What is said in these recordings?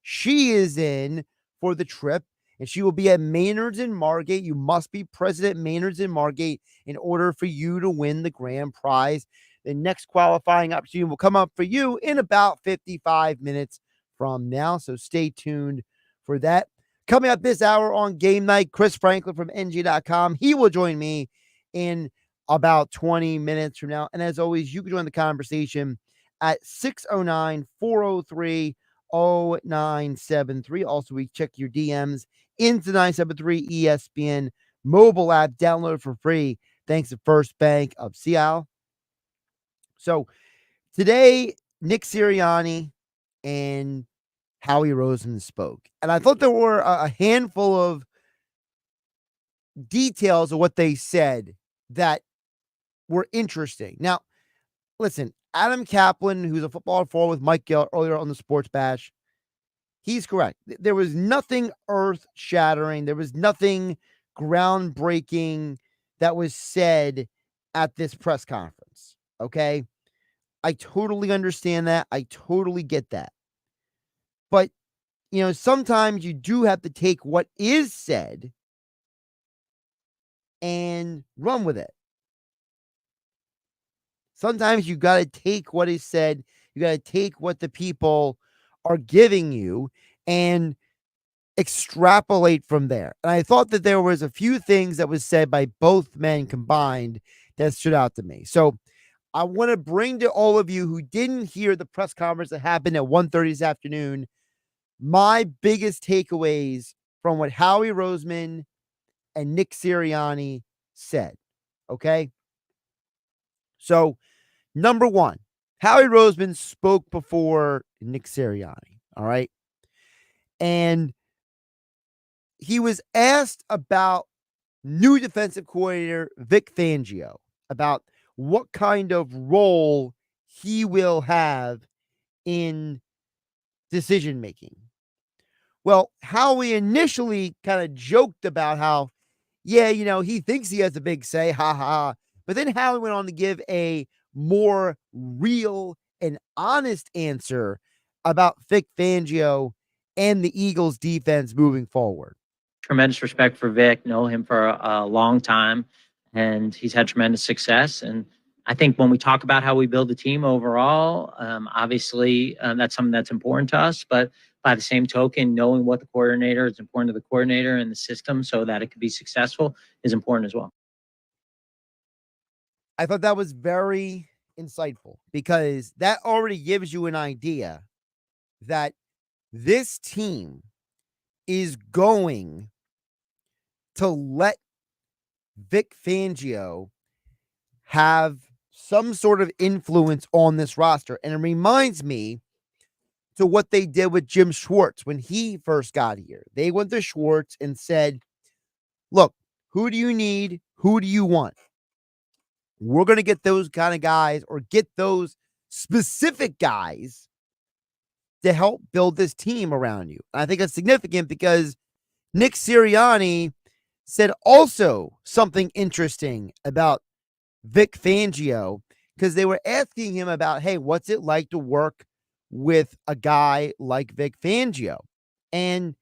She is in for the trip, and she will be at Maynard's in Margate. You must be present at Maynard's in Margate in order for you to win the grand prize. The next qualifying opportunity will come up for you in about 55 minutes from now, so stay tuned for that. Coming up this hour on Game Night, Chris Franklin from NG.com. He will join me in about 20 minutes from now. And as always, you can join the conversation at 609-403-0973. Also, we check your DMs into 973 ESPN mobile app. Download it for free. Thanks to First Bank of Seattle. So today, Nick Sirianni and Howie Roseman spoke. And I thought there were a handful of details of what they said that were interesting. Now, listen, Adam Kaplan, who's a football forward with Mike Gill earlier on the Sports Bash, he's correct. There was nothing earth-shattering. There was nothing groundbreaking that was said at this press conference, okay? I totally understand that. I totally get that. But, sometimes you do have to take what is said and run with it. Sometimes you got to take what is said. You got to take what the people are giving you and extrapolate from there. And I thought that there was a few things that was said by both men combined that stood out to me. So I want to bring to all of you who didn't hear the press conference that happened at 1:30 this afternoon, my biggest takeaways from what Howie Roseman and Nick Sirianni said. Okay. So, number one, Howie Roseman spoke before Nick Sirianni. All right. And he was asked about new defensive coordinator Vic Fangio, about what kind of role he will have in decision making. Well, Howie initially kind of joked about how, he thinks he has a big say, ha ha. But then Howie went on to give a more real and honest answer about Vic Fangio and the Eagles defense moving forward. Tremendous respect for Vic, know him for a long time, and he's had tremendous success. And I think when we talk about how we build a team overall, obviously that's something that's important to us. But by the same token, knowing what the coordinator is important to the coordinator and the system so that it could be successful is important as well. I thought that was very insightful because that already gives you an idea that this team is going to let Vic Fangio have some sort of influence on this roster. And it reminds me to what they did with Jim Schwartz when he first got here. They went to Schwartz and said, look, who do you need? Who do you want? We're going to get those kind of guys or get those specific guys to help build this team around you. I think that's significant because Nick Sirianni said also something interesting about Vic Fangio because they were asking him about, hey, what's it like to work with a guy like Vic Fangio? And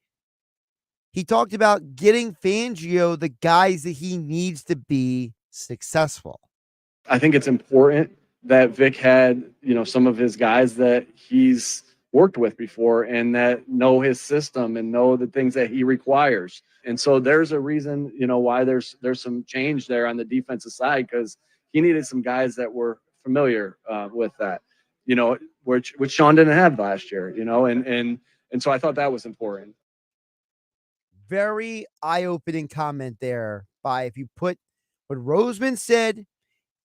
he talked about getting Fangio the guys that he needs to be successful. I think it's important that Vic had, some of his guys that he's worked with before and that know his system and know the things that he requires. And so there's a reason, why there's some change there on the defensive side because he needed some guys that were familiar with that, which Sean didn't have last year, and so I thought that was important. Very eye-opening comment there by if you put what Roseman said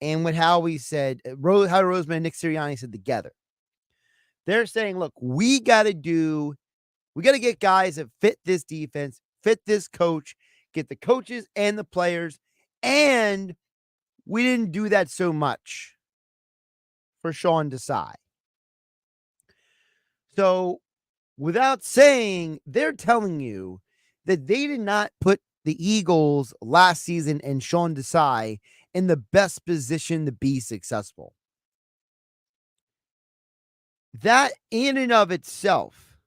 and what Howie said, how Roseman and Nick Sirianni said together. They're saying, look, we got to get guys that fit this defense, fit this coach, get the coaches and the players. And we didn't do that so much for Sean Desai. So without saying, they're telling you that they did not put the Eagles last season and Sean Desai in the best position to be successful. That in and of itself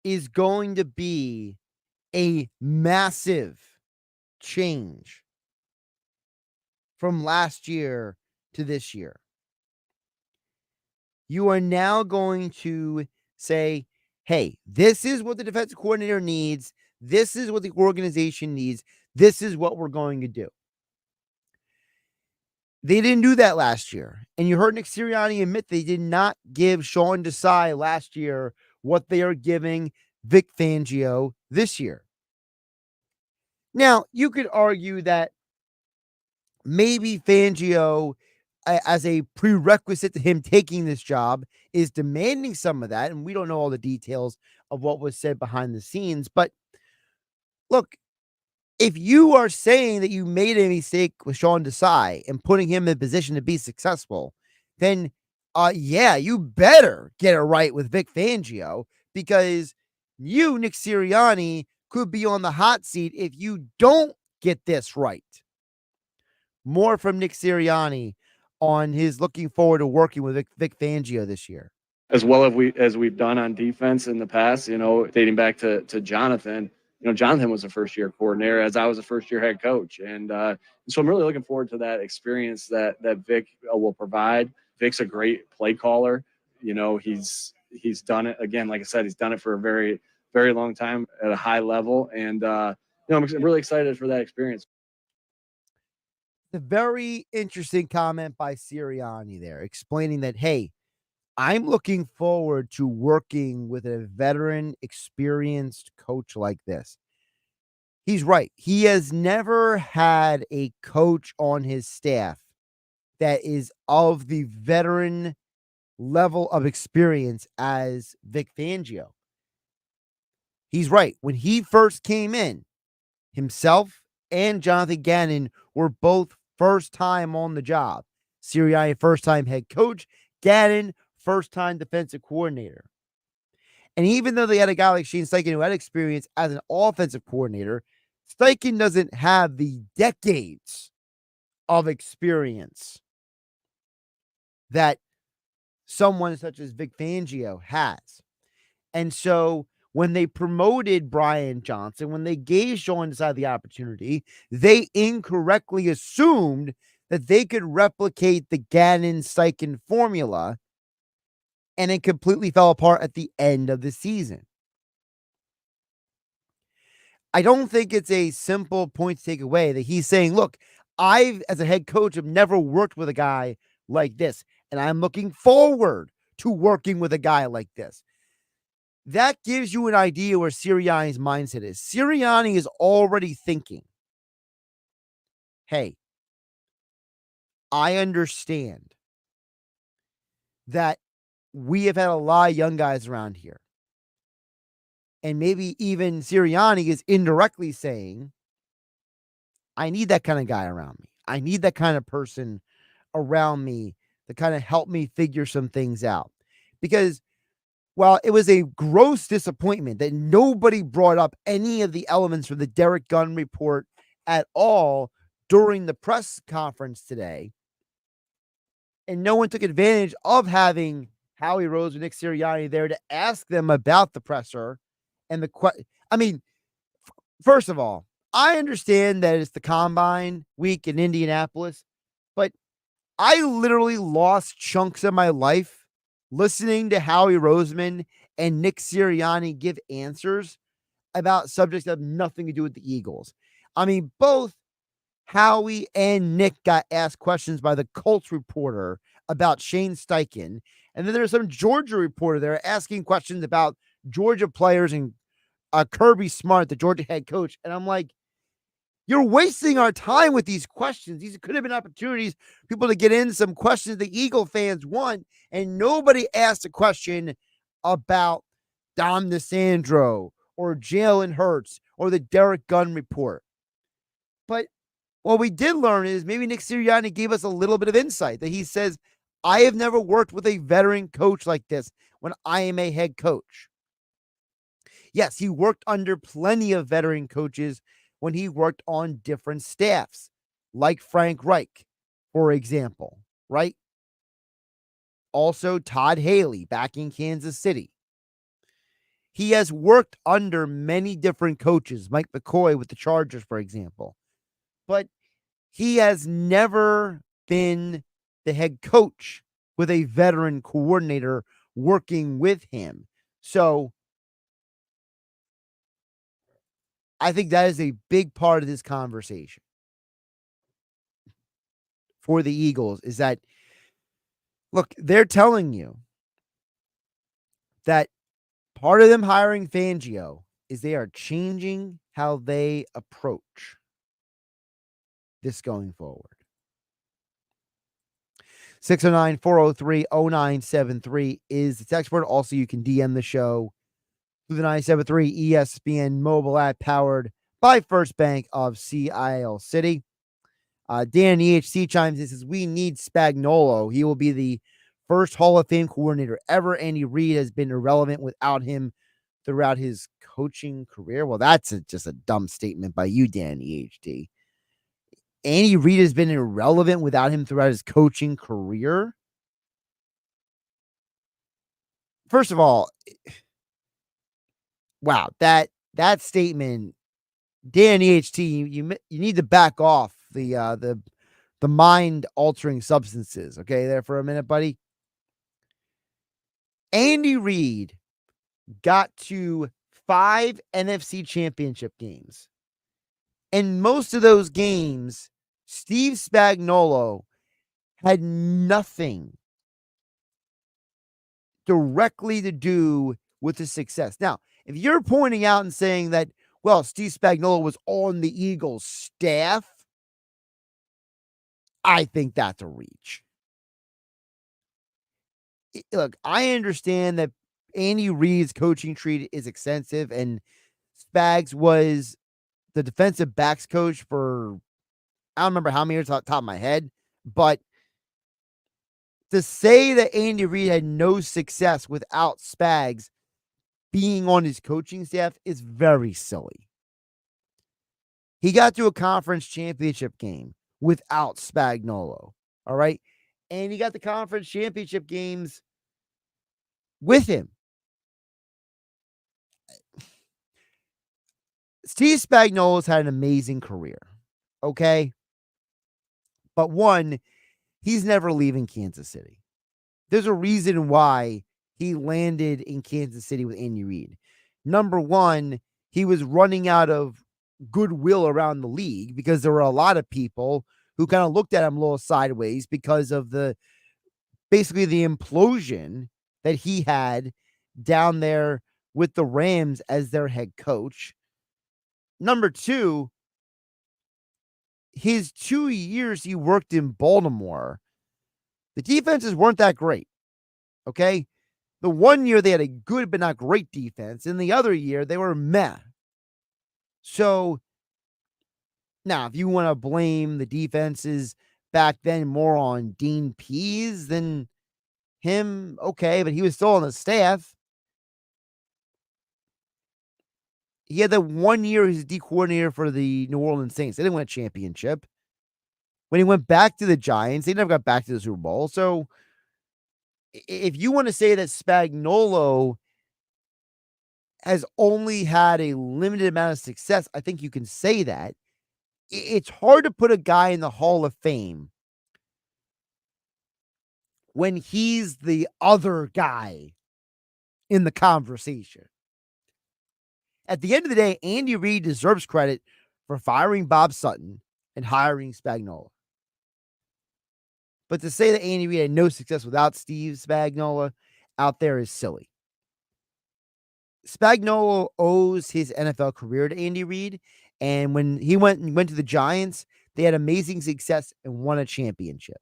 is going to be a massive change from last year to this year. You are now going to say, hey, this is what the defensive coordinator needs. This is what the organization needs. This is what we're going to do. They didn't do that last year. And you heard Nick Sirianni admit they did not give Sean Desai last year what they are giving Vic Fangio this year. Now, you could argue that maybe Fangio, as a prerequisite to him taking this job, is demanding some of that. And we don't know all the details of what was said behind the scenes. But look, if you are saying that you made a mistake with Sean Desai and putting him in a position to be successful, then yeah, you better get it right with Vic Fangio, because you, Nick Sirianni, could be on the hot seat if you don't get this right. More from Nick Sirianni on his looking forward to working with Vic Fangio this year. As well as we've done on defense in the past, dating back to Jonathan. Jonathan was a first-year coordinator, as I was a first-year head coach. And so I'm really looking forward to that experience that Vic will provide. Vic's a great play caller. He's done it, again, like I said, he's done it for a very, very long time at a high level. And, I'm really excited for that experience. The very interesting comment by Sirianni there, explaining that, hey, I'm looking forward to working with a veteran, experienced coach like this. He's right. He has never had a coach on his staff that is of the veteran level of experience as Vic Fangio. He's right. When he first came in, himself and Jonathan Gannon were both first time on the job. Sirianni, first time head coach. Gannon, first time defensive coordinator. And even though they had a guy like Shane Steichen who had experience as an offensive coordinator, Steichen doesn't have the decades of experience that someone such as Vic Fangio has. And so when they promoted Brian Johnson, when they gave Sean Desai the opportunity, they incorrectly assumed that they could replicate the Gannon-Steichen formula, and it completely fell apart at the end of the season. I don't think it's a simple point to take away that he's saying, look, I, as a head coach, have never worked with a guy like this, and I'm looking forward to working with a guy like this. That gives you an idea where Sirianni's mindset is. Sirianni is already thinking, hey, I understand that we have had a lot of young guys around here. And maybe even Sirianni is indirectly saying, I need that kind of guy around me. I need that kind of person around me to kind of help me figure some things out. Because while it was a gross disappointment that nobody brought up any of the elements from the Derek Gunn report at all during the press conference today, and no one took advantage of having Howie Rose and Nick Sirianni there to ask them about the presser and first of all, I understand that it's the combine week in Indianapolis, but I literally lost chunks of my life listening to Howie Roseman and Nick Sirianni give answers about subjects that have nothing to do with the Eagles. Both Howie and Nick got asked questions by the Colts reporter about Shane Steichen. And then there's some Georgia reporter there asking questions about Georgia players and Kirby Smart, the Georgia head coach. And I'm like, you're wasting our time with these questions. These could have been opportunities for people to get in some questions the Eagle fans want. And nobody asked a question about Dom DeSandro or Jalen Hurts or the Derek Gunn report. But what we did learn is maybe Nick Sirianni gave us a little bit of insight that he says, I have never worked with a veteran coach like this when I am a head coach. Yes, he worked under plenty of veteran coaches when he worked on different staffs, like Frank Reich, for example, right? Also, Todd Haley back in Kansas City. He has worked under many different coaches, Mike McCoy with the Chargers, for example, but he has never been the head coach with a veteran coordinator working with him. So I think that is a big part of this conversation for the Eagles is that, look, they're telling you that part of them hiring Fangio is they are changing how they approach this going forward. 609-403-0973 is the text board. Also, you can DM the show through the 973 ESPN mobile app powered by First Bank of CIL City. Dan EHC chimes in and says, we need Spagnuolo. He will be the first Hall of Fame coordinator ever. Andy Reid has been irrelevant without him throughout his coaching career. Well, that's just a dumb statement by you, Dan EHD. Andy Reid has been irrelevant without him throughout his coaching career. First of all, wow, that statement, Dan EHT, you need to back off the mind altering substances. Okay, there for a minute, buddy. Andy Reid got to 5 NFC championship games. And most of those games, Steve Spagnuolo had nothing directly to do with the success. Now, if you're pointing out and saying that, well, Steve Spagnuolo was on the Eagles staff, I think that's a reach. Look, I understand that Andy Reid's coaching tree is extensive, and Spags was the defensive backs coach for, I don't remember how many years off the top of my head, but to say that Andy Reid had no success without Spags being on his coaching staff is very silly. He got to a conference championship game without Spagnuolo, all right? And he got the conference championship games with him. Steve Spagnuolo's had an amazing career, okay? But one, he's never leaving Kansas City. There's a reason why he landed in Kansas City with Andy Reid. Number one, he was running out of goodwill around the league because there were a lot of people who kind of looked at him a little sideways because of basically the implosion that he had down there with the Rams as their head coach. Number two, his 2 years he worked in Baltimore, the defenses weren't that great. Okay. The 1 year they had a good but not great defense, and the other year they were meh. So now, if you want to blame the defenses back then more on Dean Pease than him, okay, but he was still on the staff. He had that 1 year he was D coordinator for the New Orleans Saints. They didn't win a championship. When he went back to the Giants, they never got back to the Super Bowl. So if you want to say that Spagnuolo has only had a limited amount of success, I think you can say that. It's hard to put a guy in the Hall of Fame when he's the other guy in the conversation. At the end of the day, Andy Reid deserves credit for firing Bob Sutton and hiring Spagnuolo. But to say that Andy Reid had no success without Steve Spagnuolo out there is silly. Spagnuolo owes his NFL career to Andy Reid, and when he went to the Giants, they had amazing success and won a championship.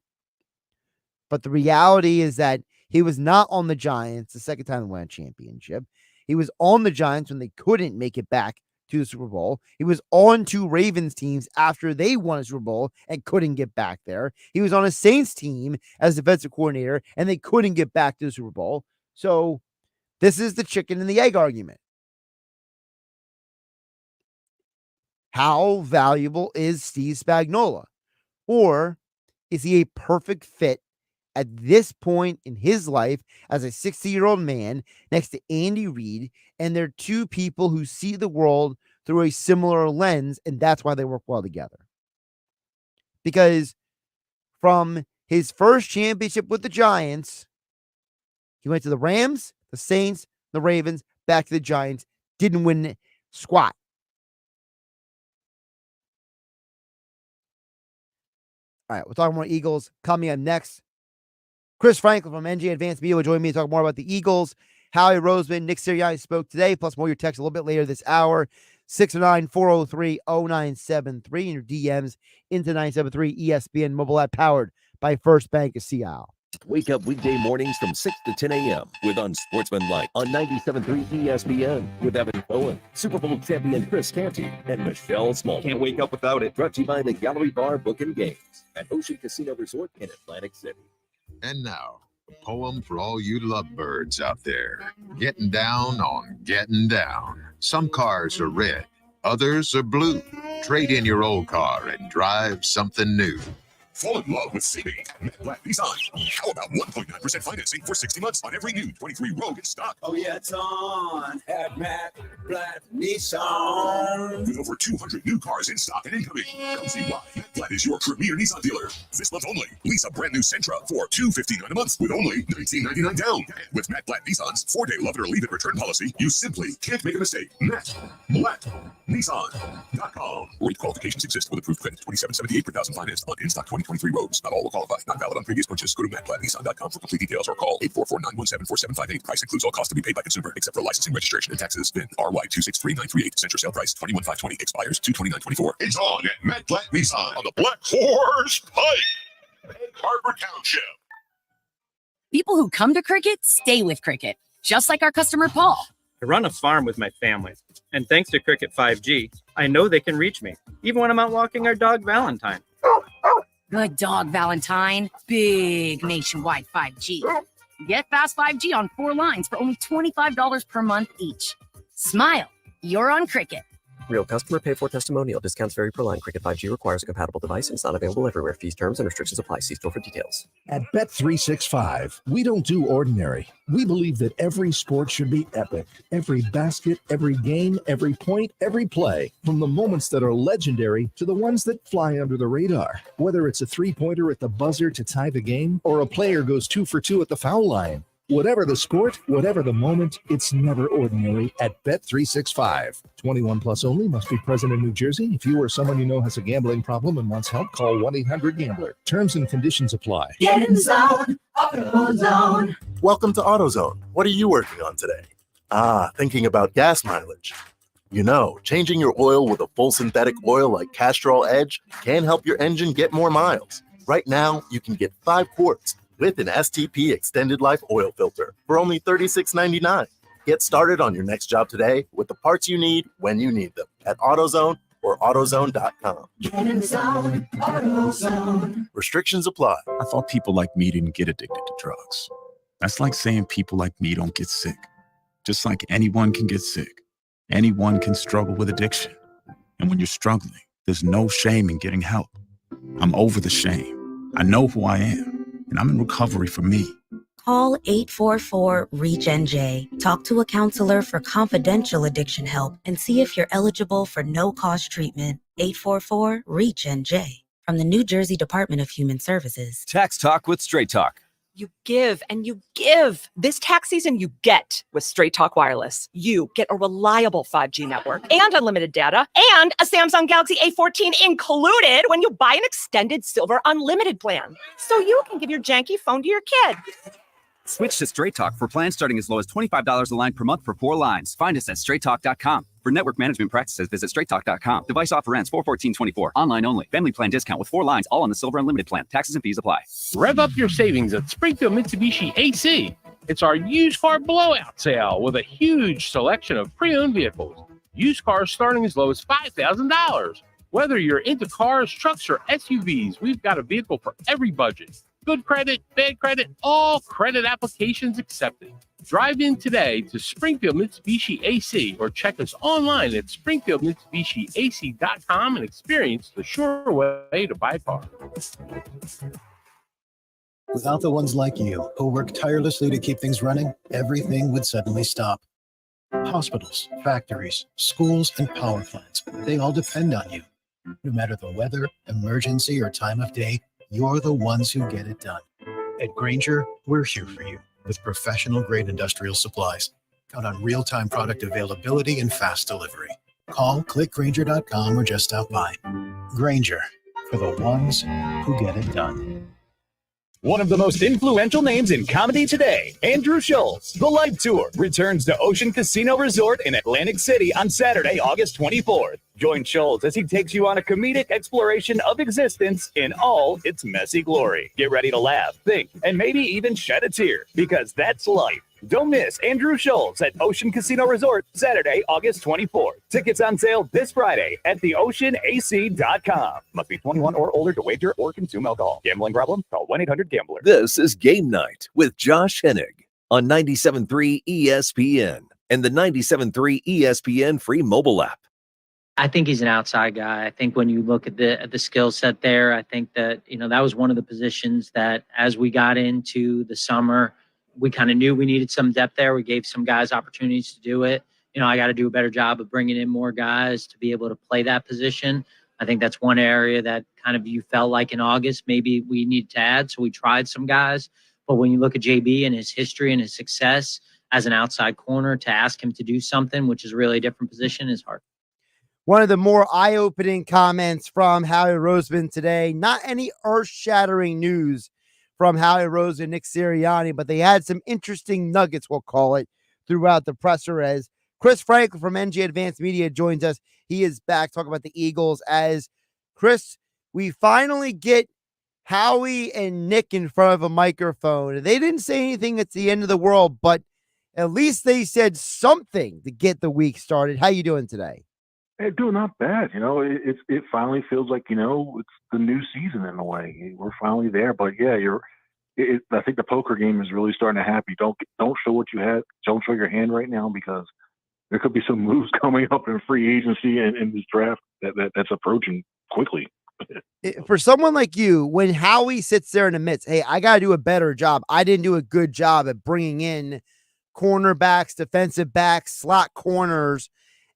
But the reality is that he was not on the Giants the second time they won a championship. He was on the Giants when they couldn't make it back to the Super Bowl. He was on 2 Ravens teams after they won a Super Bowl and couldn't get back there. He was on a Saints team as defensive coordinator, and they couldn't get back to the Super Bowl. So this is the chicken and the egg argument. How valuable is Steve Spagnuolo? Or is he a perfect fit at this point in his life as a 60-year-old man next to Andy Reid, and they're two people who see the world through a similar lens, and that's why they work well together. Because from his first championship with the Giants, he went to the Rams, the Saints, the Ravens, back to the Giants, didn't win squat. All right, we'll talk more Eagles coming up next. Chris Franklin from NJ Advanced Media will join me to talk more about the Eagles. Howie Roseman, Nick Sirianni spoke today, plus more your text a little bit later this hour. 609-403-0973 and your DMs into 973 ESPN mobile app powered by First Bank of Seattle. Wake up weekday mornings from 6 to 10 a.m. with Unsportsmanlike on 97.3 ESPN with Evan Cohen, Super Bowl champion Chris Canty, and Michelle Small. Can't wake up without it. Brought to you by the Gallery Bar Book and Games at Ocean Casino Resort in Atlantic City. And now, a poem for all you lovebirds out there. Getting down on getting down. Some cars are red, others are blue. Trade in your old car and drive something new. Fall in love with CB. Matt Black Nissan. How about 1.9% financing for 60 months on every new 23 Rogue in stock? Oh, yeah, it's on at Matt Black Nissan. With over 200 new cars in stock and incoming. Come see why Matt Black is your premier Nissan dealer. This month only, lease a brand new Sentra for $259 a month with only $19.99 down. And with Matt Black Nissan's 4-day love it or leave it return policy, you simply can't make a mistake. Matt Black Nissan.com. Rate qualifications exist with approved credit. $27.78 per thousand financed on in-stock 2023 Rogues. Not all will qualify. Not valid on previous purchase. Go to mattblacknissan.com for complete details or call 844-917-4758. Price includes all costs to be paid by consumer except for licensing, registration, and taxes. VIN RY263938. Central sale price $21,520. Expires 2/29/24. It's on at Matt Black Nissan on the Black Horse Pike. Harbor Township. People who come to Cricket stay with Cricket, just like our customer Paul. I run a farm with my family, and thanks to Cricket 5G, I know they can reach me, even when I'm out walking our dog Valentine. Good dog, Valentine. Big nationwide 5G. Get fast 5G on 4 lines for only $25 per month each. Smile. You're on Cricket. Real customer pay for testimonial. Discounts vary per line. Cricket 5G requires a compatible device and is not available everywhere. Fees, terms, and restrictions apply. See store for details. At Bet365, we don't do ordinary. We believe that every sport should be epic. Every basket, every game, every point, every play. From the moments that are legendary to the ones that fly under the radar. Whether it's a three-pointer at the buzzer to tie the game or a player goes 2 for 2 at the foul line. Whatever the sport, whatever the moment, it's never ordinary at Bet365. 21 plus only, must be present in New Jersey. If you or someone you know has a gambling problem and wants help, call 1-800-GAMBLER. Terms and conditions apply. Get in zone, AutoZone. Welcome to AutoZone. What are you working on today? Thinking about gas mileage. You know, changing your oil with a full synthetic oil like Castrol Edge can help your engine get more miles. Right now, you can get 5 quarts with an STP extended life oil filter for only $36.99. Get started on your next job today with the parts you need when you need them at AutoZone or AutoZone.com. Get in zone, AutoZone. Restrictions apply. I thought people like me didn't get addicted to drugs. That's like saying people like me don't get sick. Just like anyone can get sick, anyone can struggle with addiction. And when you're struggling, there's no shame in getting help. I'm over the shame. I know who I am. And I'm in recovery for me. Call 844-REACH-NJ. Talk to a counselor for confidential addiction help and see if you're eligible for no-cost treatment. 844-REACH-NJ. From the New Jersey Department of Human Services. Tax Talk with Straight Talk. You give and you give. This tax season, you get with Straight Talk Wireless. You get a reliable 5G network and unlimited data and a Samsung Galaxy A14 included when you buy an extended Silver Unlimited plan. So you can give your janky phone to your kid. Switch to Straight Talk for plans starting as low as $25 a line per month for 4 lines. Find us at straighttalk.com. For network management practices, visit straighttalk.com. Device offer ends 4/14/24. Online only. Family plan discount with 4 lines, all on the Silver Unlimited plan. Taxes and fees apply. Rev up your savings at Springfield Mitsubishi AC. It's our used car blowout sale with a huge selection of pre-owned vehicles. Used cars starting as low as $5,000. Whether you're into cars, trucks, or SUVs, we've got a vehicle for every budget. Good credit, bad credit, all credit applications accepted. Drive in today to Springfield Mitsubishi AC or check us online at springfieldmitsubishiac.com and experience the sure way to buy a car. Without the ones like you, who work tirelessly to keep things running, everything would suddenly stop. Hospitals, factories, schools, and power plants, they all depend on you. No matter the weather, emergency, or time of day, you're the ones who get it done. At Grainger, we're here for you with professional-grade industrial supplies. Count on real-time product availability and fast delivery. Call, click Grainger.com, or just stop by. Grainger, for the ones who get it done. One of the most influential names in comedy today, Andrew Schulz. The Live Tour returns to Ocean Casino Resort in Atlantic City on Saturday, August 24th. Join Schulz as he takes you on a comedic exploration of existence in all its messy glory. Get ready to laugh, think, and maybe even shed a tear, because that's life. Don't miss Andrew Schulz at Ocean Casino Resort, Saturday, August 24th. Tickets on sale this Friday at theoceanac.com. Must be 21 or older to wager or consume alcohol. Gambling problem? Call 1-800-GAMBLER. This is Game Night with Josh Hennig on 97.3 ESPN and the 97.3 ESPN free mobile app. I think he's an outside guy. I think when you look at the skill set there, I think that, that was one of the positions that as we got into the summer, we kind of knew we needed some depth there. We gave some guys opportunities to do it. I got to do a better job of bringing in more guys to be able to play that position. I think that's one area that kind of you felt like in August, maybe we needed to add. So we tried some guys. But when you look at JB and his history and his success as an outside corner, to ask him to do something, which is really a different position, is hard. One of the more eye-opening comments from Howie Roseman today. Not any earth-shattering news from Howie Roseman and Nick Sirianni, but they had some interesting nuggets, we'll call it, throughout the presser as Chris Franklin from NJ Advanced Media joins us. He is back talking about the Eagles. As Chris, we finally get Howie and Nick in front of a microphone. They didn't say anything at the end of the world, but at least they said something to get the week started. How you doing today? Hey, doing not bad. It finally feels like, it's the new season in a way. We're finally there. But yeah, I think the poker game is really starting to happen. Don't show what you had. Don't show your hand right now, because there could be some moves coming up in free agency and in this draft that's approaching quickly. For someone like you, when Howie sits there and admits, hey, I got to do a better job. I didn't do a good job at bringing in cornerbacks, defensive backs, slot corners,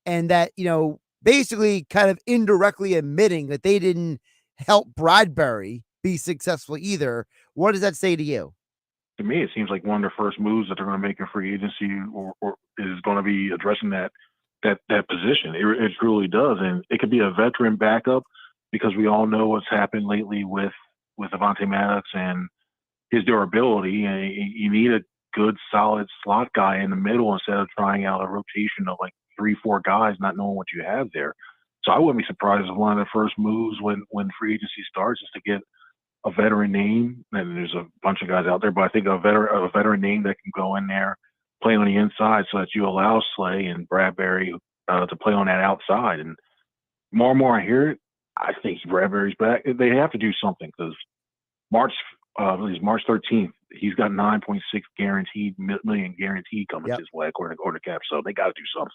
and that, basically kind of indirectly admitting that they didn't help Bradbury be successful either. What does that say to you? To me, it seems like one of the first moves that they're going to make in free agency or is going to be addressing that position. It truly does. And it could be a veteran backup, because we all know what's happened lately with Avonte Maddox and his durability. And you need a good, solid slot guy in the middle instead of trying out a rotation of like 3-4 guys, not knowing what you have there. So I wouldn't be surprised if one of the first moves when free agency starts is to get a veteran name. And there's a bunch of guys out there, but I think a veteran name that can go in there, play on the inside, so that you allow Slay and Bradbury to play on that outside. And more I hear it, I think Bradbury's back. They have to do something, because March 13th, he's got 9.6 million guaranteed coming his way according to cap. So they got to do something.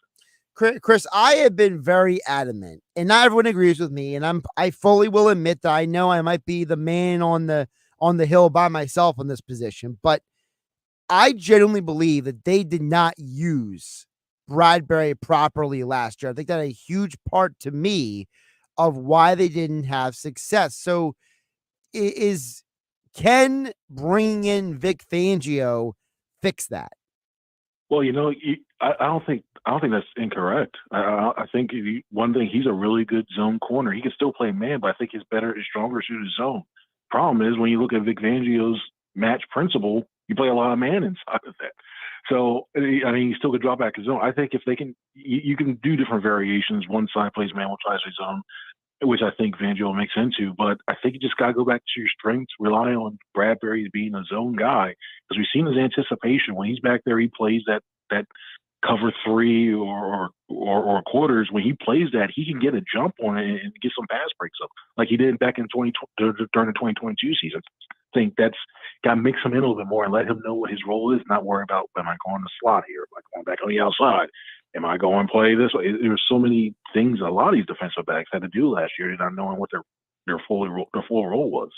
Chris, I have been very adamant, and not everyone agrees with me, and I fully will admit that I know I might be the man on the hill by myself in this position, but I genuinely believe that they did not use Bradbury properly last year. I think that a huge part to me of why they didn't have success. So can bringing in Vic Fangio fix that? Well, I don't think that's incorrect. I think one thing, he's a really good zone corner. He can still play man, but I think his stronger suit is zone. Problem is, when you look at Vic Fangio's match principle, you play a lot of man inside of that. So, you still could drop back to zone. I think if they can, you can do different variations. One side plays man, one side plays zone, which I think Fangio makes into. But I think you just got to go back to your strengths, rely on Bradbury being a zone guy, because we've seen his anticipation. When he's back there, he plays that cover 3 or quarters. When he plays that, he can get a jump on it and get some pass breaks up, like he did back in during the 2022 season. I think that's got to mix him in a little bit more and let him know what his role is, not worry about, am I going to slot here? Am I going back on the outside? Am I going to play this way? There's so many things a lot of these defensive backs had to do last year, not knowing what their full role was.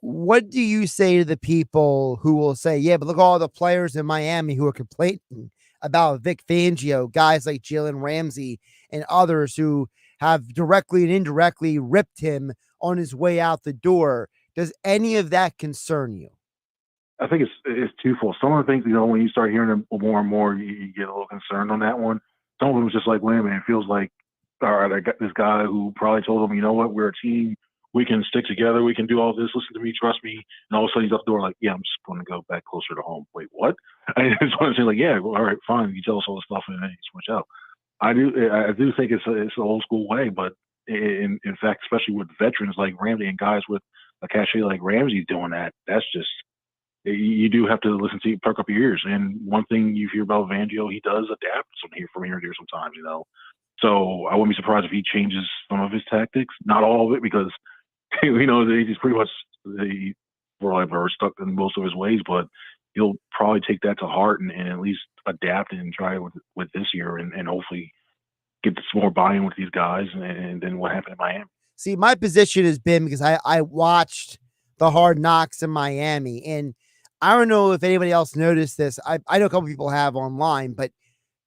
what do you say to the people who will say, yeah, but look at all the players in Miami who are complaining about Vic Fangio, guys like Jalen Ramsey and others who have directly and indirectly ripped him on his way out the door. Does any of that concern you? I think it's twofold. Some of the things, when you start hearing them more and more, you get a little concerned on that one. Some of them was just like, wait a minute, it feels like, all right, I got this guy who probably told them, you know what, we're a team, we can stick together, we can do all this, listen to me, trust me, and all of a sudden he's out the door like, yeah, I'm just going to go back closer to home. Wait, what? I just want to say like, yeah, well, all right, fine, you tell us all this stuff and then you switch out. I do think it's an old school way, but in fact, especially with veterans like Ramsey and guys with a cachet like Ramsey doing that, that's just, you do have to listen to, perk up your ears. And one thing you hear about Fangio, he does adapt from here to there sometimes, So I wouldn't be surprised if he changes some of his tactics, not all of it, because he's pretty much forever stuck in most of his ways. But he'll probably take that to heart and at least adapt and try it with this year, and hopefully get some more buy-in with these guys. And then what happened in Miami? See, my position has been, because I watched the Hard Knocks in Miami, and I don't know if anybody else noticed this. I know a couple people have online, but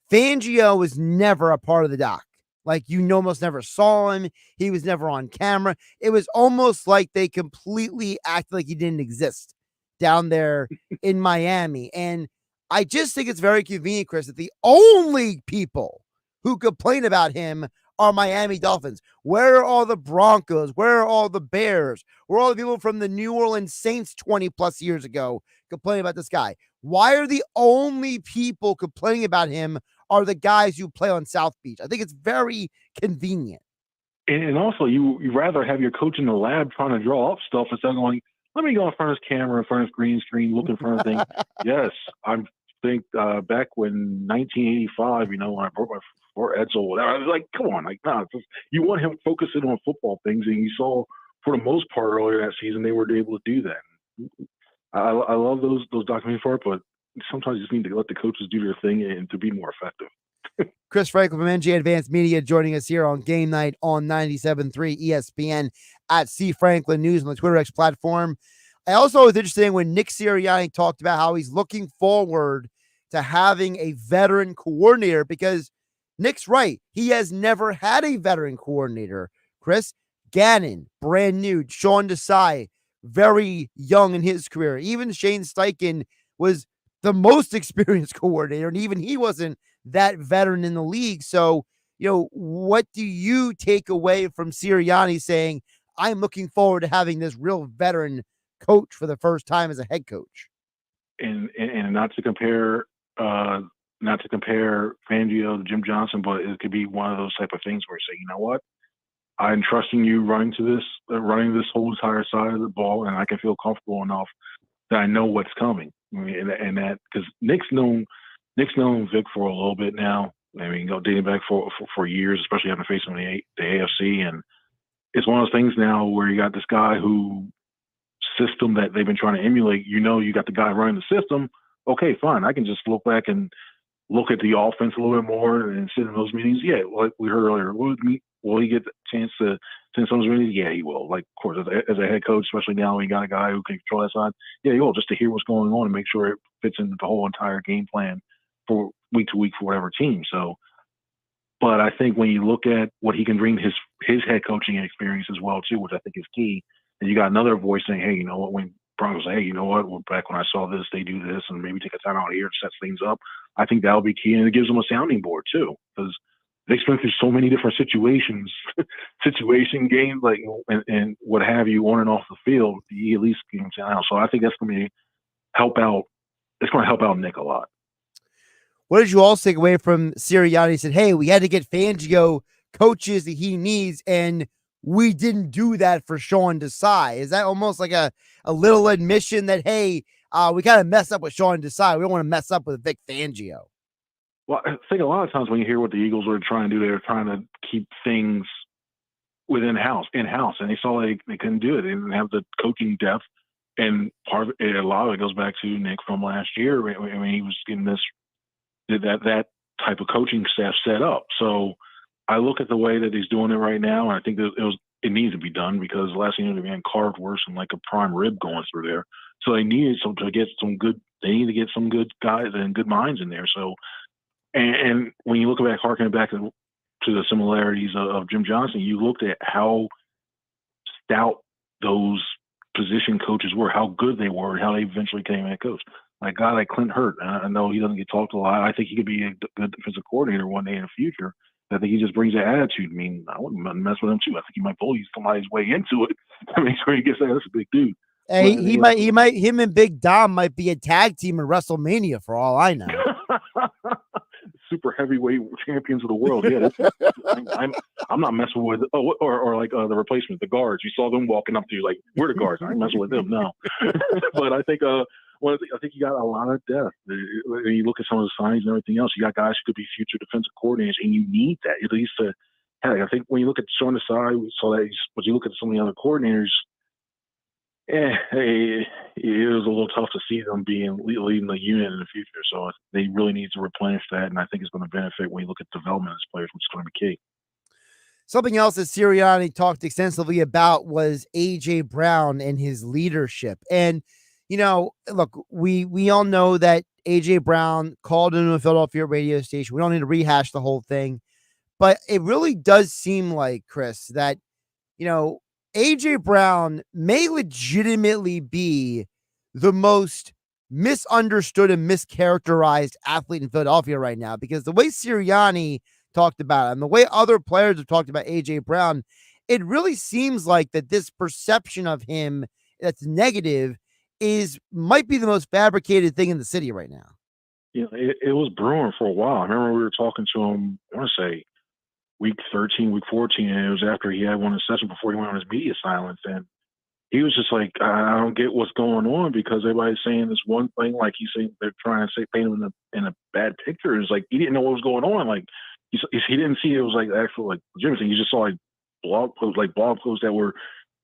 Fangio was never a part of the doc. Like, almost never saw him. He was never on camera. It was almost like they completely acted like he didn't exist down there in Miami. And I just think it's very convenient, Chris, that the only people who complain about him are Miami Dolphins. Where are all the Broncos? Where are all the Bears? Where are all the people from the New Orleans Saints 20 plus years ago complaining about this guy? Why are the only people complaining about him are the guys who play on South Beach? I think it's very convenient. And also, you rather have your coach in the lab trying to draw up stuff instead of going, let me go in front of this camera, in front of this green screen, look in front of things. Yes, I think back when 1985, when I broke my foot, Edsel, whatever, I was like, come on, you want him focusing on football things, and you saw for the most part earlier that season they were able to do that. I love those documentaries for it, but sometimes you just need to let the coaches do their thing and to be more effective. Chris Franklin from NJ Advanced Media joining us here on Game Night on 97.3 ESPN at C Franklin News on the Twitter X platform. I also was interesting when Nick Sirianni talked about how he's looking forward to having a veteran coordinator, because Nick's right. He has never had a veteran coordinator. Chris Gannon, brand new. Sean Desai, very young in his career. Even Shane Steichen was the most experienced coordinator, and even he wasn't that veteran in the league. So, what do you take away from Sirianni saying, I'm looking forward to having this real veteran coach for the first time as a head coach? And not to compare Fangio to Jim Johnson, but it could be one of those type of things where you say, you know what, I'm trusting you running this whole entire side of the ball, and I can feel comfortable enough that I know what's coming. And that, because Nick's known Vic for a little bit now. Dating back for years, especially having faced him in the AFC, and it's one of those things now where you got this guy who system that they've been trying to emulate. You got the guy running the system. Okay, fine. I can just look back and look at the offense a little bit more and sit in those meetings. Yeah, like we heard earlier, will he get the chance to sit in some of those meetings? Yeah, he will. Like, of course, as a head coach, especially now we got a guy who can control that side. Yeah, he will, just to hear what's going on and make sure it fits into the whole entire game plan for week to week for whatever team. So, but I think when you look at what he can bring his head coaching experience as well too, which I think is key, and you got another voice saying, hey, when Broncos say, hey, well, back when I saw this, they do this, and maybe take a time out here to set things up. I think that'll be key, and it gives them a sounding board too, because they've been through so many different situation games, and what have you, on and off the field. You at least give them out. So I think that's going to help out. It's going to help out Nick a lot. What did you all take away from Sirianni? He said, hey, we had to get Fangio coaches that he needs, and we didn't do that for Sean Desai. Is that almost like a little admission that, hey, we kind of messed up with Sean Desai. We don't want to mess up with Vic Fangio? Well, I think a lot of times when you hear what the Eagles were trying to do, they were trying to keep things in-house, and they saw they couldn't do it. They didn't have the coaching depth, and part of it, a lot of it goes back to Nick from last year. He was getting that type of coaching staff set up. So I look at the way that he's doing it right now, and I think it it needs to be done because the last thing you know, the man carved worse than like a prime rib going through there. So they needed to get some good. They need to get some good guys and good minds in there. So, and when you look back, harkening back to the similarities of Jim Johnson, you looked at how stout those position coaches were, how good they were, and how they eventually became head coach. Like a guy like Clint Hurt, I know he doesn't get talked a lot. I think he could be a good defensive coordinator one day in the future. I think he just brings that attitude. I mean, I wouldn't mess with him too. I think he might bully somebody's way into it to make sure he gets that. That's a big dude. Hey, him and Big Dom might be a tag team in WrestleMania for all I know. Super heavyweight champions of the world. Yeah, I'm not messing with or like the replacement, the guards. You saw them walking up to you like, we're the guards. I ain't messing with them, no. But I think I think you got a lot of depth. When you look at some of the signings and everything else, you got guys who could be future defensive coordinators, and you need that at least to. Heck, I think when you look at Sean Desai, we saw that. But you look at some of the other coordinators. It was a little tough to see them leading the unit in the future. So they really need to replenish that, and I think it's going to benefit when you look at development of players, which is going to be key. Something else that Sirianni talked extensively about was A.J. Brown and his leadership. And, you know, look, we all know that A.J. Brown called into a Philadelphia radio station. We don't need to rehash the whole thing. But it really does seem like, Chris, that, you know, A.J. Brown may legitimately be the most misunderstood and mischaracterized athlete in Philadelphia right now, because the way Sirianni talked about him, the way other players have talked about A.J. Brown, it really seems like that this perception of him that's negative might be the most fabricated thing in the city right now. Yeah, it was brewing for a while. I remember we were talking to him, I want to say, week 13, week 14, and it was after he had one of the sessions before he went on his media silence. And he was just like, I don't get what's going on because everybody's saying this one thing, like he's saying they're trying to paint him in a bad picture. It's like he didn't know what was going on. Like he didn't see it was like actual like legitimate thing. He just saw like blog posts that were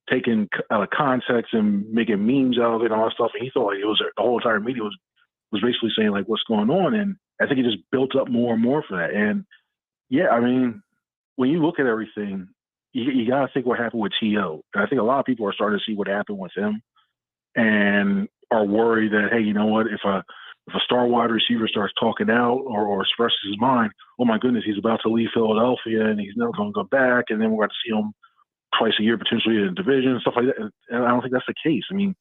taken out of context and making memes out of it and all that stuff. And he thought like it was the whole entire media was basically saying like what's going on. And I think it just built up more and more for that. And yeah, I mean, when you look at everything, you got to think what happened with T.O. And I think a lot of people are starting to see what happened with him and are worried that, hey, you know what, if a star wide receiver starts talking out or expresses his mind, oh my goodness, he's about to leave Philadelphia and he's never going to go back. And then we're going to see him twice a year, potentially in a division and stuff like that. And I don't think that's the case. I mean,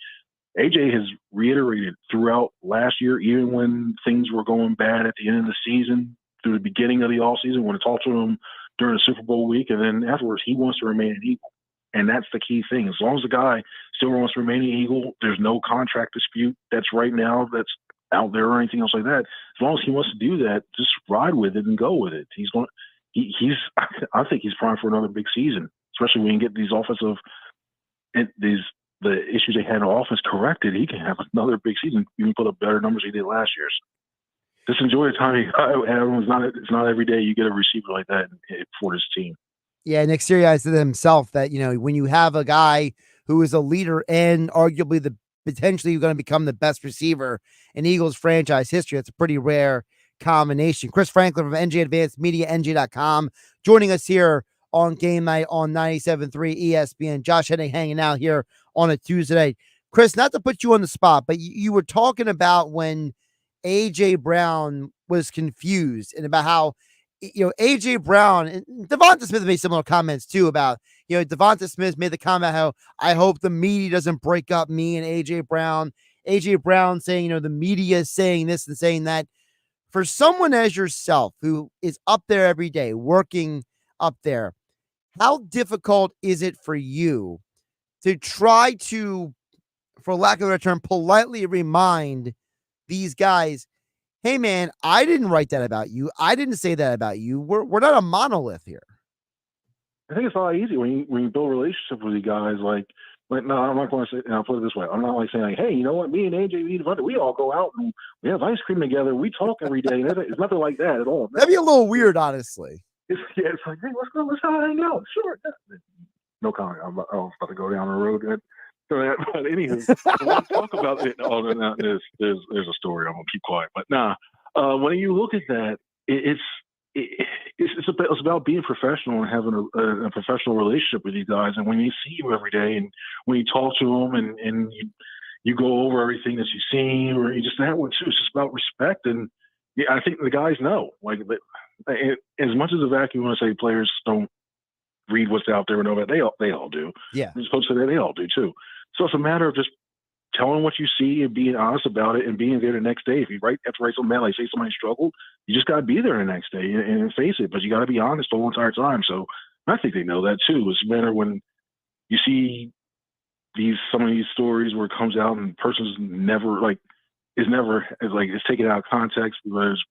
AJ has reiterated throughout last year, even when things were going bad at the end of the season, through the beginning of the offseason, when I talked to him during the Super Bowl week, and then afterwards, he wants to remain an Eagle. And that's the key thing. As long as the guy still wants to remain an Eagle, there's no contract dispute that's right now that's out there or anything else like that. As long as he wants to do that, just ride with it and go with it. I think he's primed for another big season, especially when you get these offensive and the issues they had in offense corrected. He can have another big season. You can put up better numbers he did last year's. Just enjoy the time you got. It's not every day you get a receiver like that for this team. Yeah, Nick Sirianni said himself that, you know, when you have a guy who is a leader and arguably potentially going to become the best receiver in Eagles franchise history, that's a pretty rare combination. Chris Franklin from NJ Advanced Media, NJ.com, joining us here on Game Night on 97.3 ESPN. Josh Hennig hanging out here on a Tuesday. Chris, not to put you on the spot, but you were talking about when A.J. Brown was confused and about how, you know, A.J. Brown and Devonta Smith made similar comments too about, you know, Devonta Smith made the comment how I hope the media doesn't break up me and A.J. Brown. A.J. Brown saying, you know, the media is saying this and saying that. For someone as yourself who is up there every day, working up there, how difficult is it for you to try to, for lack of a term, politely remind these guys, hey man, I didn't write that about you. I didn't say that about you. We're not a monolith here. I think it's a lot easier when you build relationships with these guys. Like no, I'm not going to say. And I'll put it this way: I'm not like saying, like, hey, you know what? Me and AJ, we all go out and we have ice cream together. We talk every day. It's nothing like that at all. That'd be a little weird, honestly. It's like, hey, let's hang out. Sure. No comment. I'm about to go down the road. But anywho, let's talk about it. Oh, no, there's a story. I'm gonna keep quiet. But when you look at that, it's it's about being professional and having a professional relationship with these guys. And when you see you every day, and when you talk to them, and you go over everything that you've seen, or you just that one too. It's just about respect, and yeah, I think the guys know. Like, as much as a vacuum want to say players don't read what's out there and all that, they all do. Yeah, I'm supposed to say that they all do too. So it's a matter of just telling what you see and being honest about it and being there the next day. If you have to write something bad, like say somebody struggled, you just got to be there the next day and face it. But you got to be honest the whole entire time. So I think they know that too. It's a matter when you see some of these stories where it comes out and the person's it's taken out of context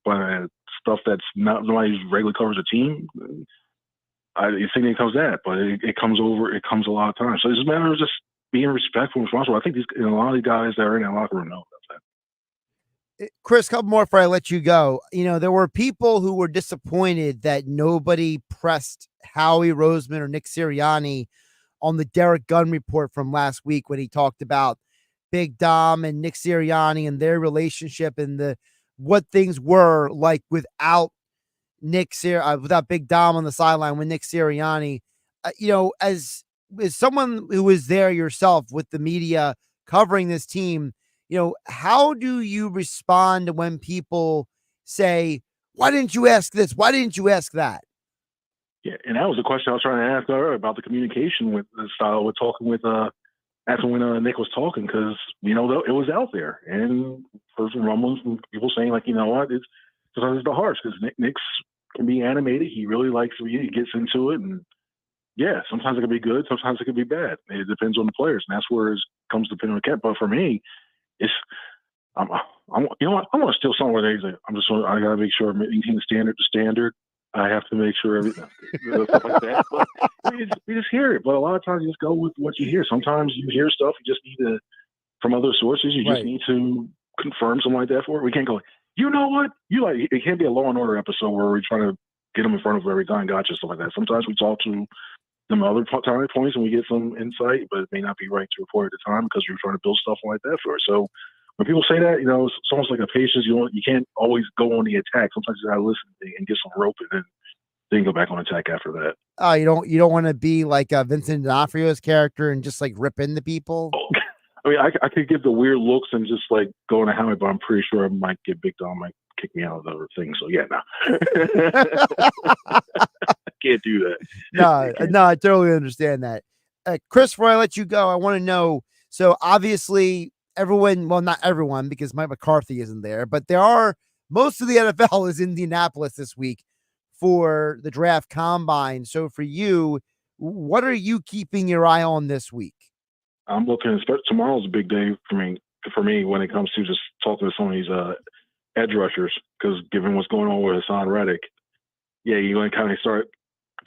by stuff that's not nobody regularly covers a team. I think it comes that, but it comes a lot of times. So it's a matter of just being respectful and responsible. I think a lot of the guys that are in that locker room know about that. Chris, a couple more before I let you go. There were people who were disappointed that nobody pressed Howie Roseman or Nick Sirianni on the Derek Gunn report from last week when he talked about Big Dom and Nick Sirianni and their relationship and what things were like without without Big Dom on the sideline with Nick Sirianni. As someone who was there yourself with the media covering this team, how do you respond when people say, why didn't you ask this? Why didn't you ask that? Yeah, and that was the question I was trying to ask earlier about the communication with the style we're talking with after when Nick was talking, because it was out there, and heard some rumblings from people saying like, what, sometimes it's the harsh because Nick's can be animated. He really likes it. He gets into it, and yeah, sometimes it can be good, sometimes it can be bad. It depends on the players, and that's where it comes depending on the cap. But for me, it's I want to steal someone. I got to make sure I'm maintain the standard. I have to make sure everything stuff like that. But you just hear it. But a lot of times you just go with what you hear. Sometimes you hear stuff you just need to from other sources. You just need to confirm something like that for it. We can't go, you know what? It can't be a Law and Order episode where we're trying to get them in front of every time, gotcha, stuff like that. Sometimes we talk to them other time points and we get some insight, but it may not be right to report at the time because we're trying to build stuff like that for it. So when people say that, it's almost like a patience. You can't always go on the attack. Sometimes you gotta listen and get some rope, and then go back on attack after that. You don't want to be like Vincent D'Onofrio's character and just like rip into people. I mean, I could give the weird looks and just like go into Howie, but I'm pretty sure I might get Big Dom might kick me out of the other thing. So yeah, no, can't do that. No, I totally understand that. Chris, before I let you go, I want to know. So obviously, not everyone, because Mike McCarthy isn't there, but most of the NFL is in Indianapolis this week for the draft combine. So for you, what are you keeping your eye on this week? I'm looking, tomorrow's a big day for me when it comes to just talking to some of these edge rushers, because given what's going on with Hassan Reddick, yeah, you're going to kind of start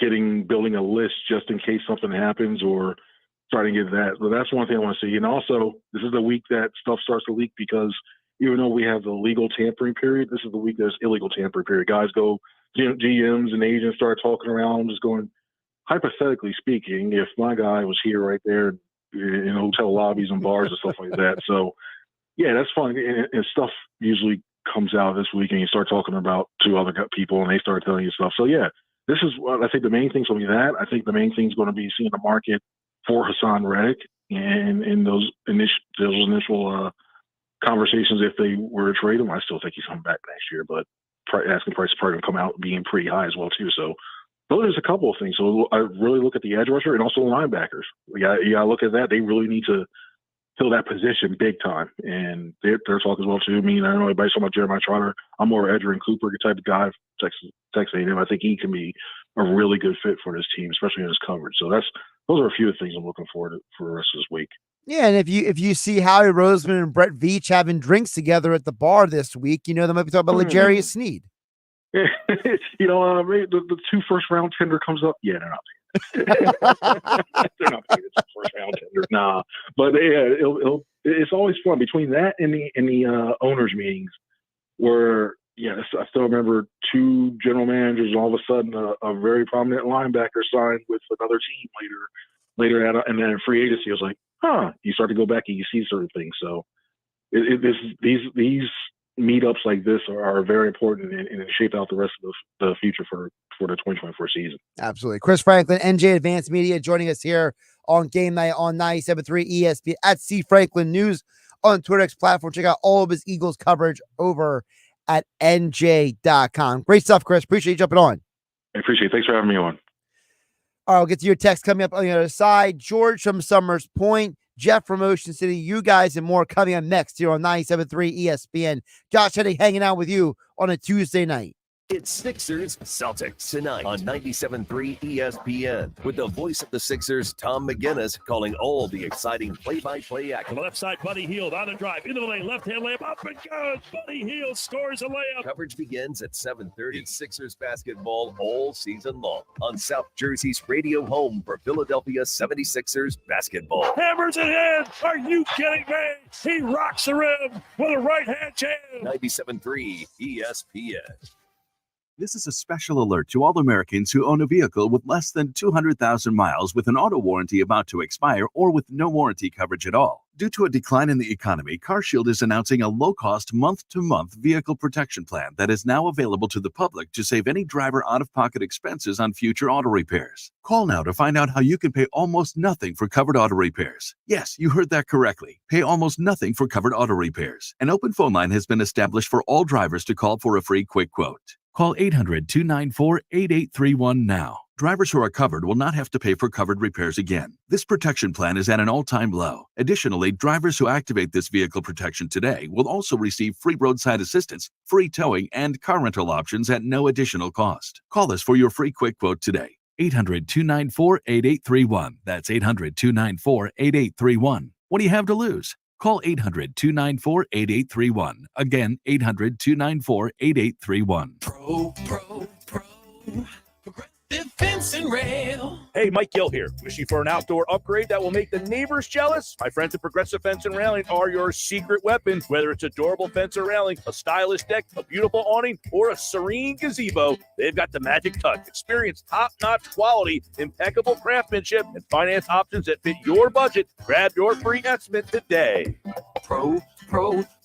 building a list just in case something happens or starting to get that. So that's one thing I want to see. And also, this is the week that stuff starts to leak, because even though we have the legal tampering period, this is the week there's illegal tampering period. Guys go, GMs and agents start talking around, just going, hypothetically speaking, if my guy was here right there in hotel lobbies and bars and stuff like that. So, yeah, that's fun. And stuff usually comes out this week, and you start talking about two other people, and they start telling you stuff. So, yeah, this is what I think the main thing's going to be that. I think the main thing's going to be seeing the market for Hassan Reddick and in those initial conversations if they were to trade him. I still think he's coming back next year, but asking price is probably going to come out being pretty high as well, too. So, those are a couple of things. So I really look at the edge rusher and also linebackers. You got to look at that. They really need to fill that position big time. And their talk as well, too. I mean, I don't know anybody talking about Jeremiah Trotter. I'm more Edgerrin Cooper type of guy, Texas A&M. I think he can be a really good fit for this team, especially in his coverage. So those are a few of the things I'm looking forward to for the rest of this week. Yeah, and if you see Howie Roseman and Brett Veach having drinks together at the bar this week, they might be talking about L'Jarius Sneed. The 2 first-round tender comes up. Yeah, they're not paying. They're not paying the 2 first-round tender. Nah, but yeah, it's always fun between that and the owners' meetings, where I still remember 2 general managers, and all of a sudden a very prominent linebacker signed with another team later and then in free agency. I was like, you start to go back and you see certain things. So these meetups like this are very important and shape out the rest of the future for the 2024 season. Absolutely. Chris Franklin, NJ Advanced Media, joining us here on Game Night on 97.3 ESPN at C Franklin News on Twitter X platform. Check out all of his Eagles coverage over at NJ.com. Great stuff, Chris. Appreciate you jumping on. I appreciate it. Thanks for having me on. All right, I'll get to your text coming up on the other side. George from Summers Point, Jeff from Ocean City, you guys and more coming up next here on 97.3 ESPN. Josh Hennig hanging out with you on a Tuesday night. It's Sixers Celtics tonight on 97.3 ESPN with the voice of the Sixers, Tom McGinnis, calling all the exciting play-by-play action. Left side, Buddy Hield on the drive into the lane, left-hand layup up and goes. Buddy Hield scores a layup. Coverage begins at 7:30. Sixers basketball all season long on South Jersey's radio home for Philadelphia 76ers basketball. Hammers it in. Are you kidding me? He rocks the rim with a right-hand jam. 97.3 ESPN. This is a special alert to all Americans who own a vehicle with less than 200,000 miles with an auto warranty about to expire or with no warranty coverage at all. Due to a decline in the economy, CarShield is announcing a low-cost month-to-month vehicle protection plan that is now available to the public to save any driver out-of-pocket expenses on future auto repairs. Call now to find out how you can pay almost nothing for covered auto repairs. Yes, you heard that correctly. Pay almost nothing for covered auto repairs. An open phone line has been established for all drivers to call for a free quick quote. Call 800-294-8831 now. Drivers who are covered will not have to pay for covered repairs again. This protection plan is at an all-time low. Additionally, drivers who activate this vehicle protection today will also receive free roadside assistance, free towing, and car rental options at no additional cost. Call us for your free quick quote today. 800-294-8831. That's 800-294-8831. What do you have to lose? Call 800-294-8831. Again, 800-294-8831. Pro. Progressive Fence and Rail. Hey, Mike Gill here. Wishing for an outdoor upgrade that will make the neighbors jealous? My friends at Progressive Fence and Railing are your secret weapon. Whether it's a durable fence or railing, a stylish deck, a beautiful awning, or a serene gazebo, they've got the magic touch. Experience top-notch quality, impeccable craftsmanship, and finance options that fit your budget. Grab your free estimate today. Pro.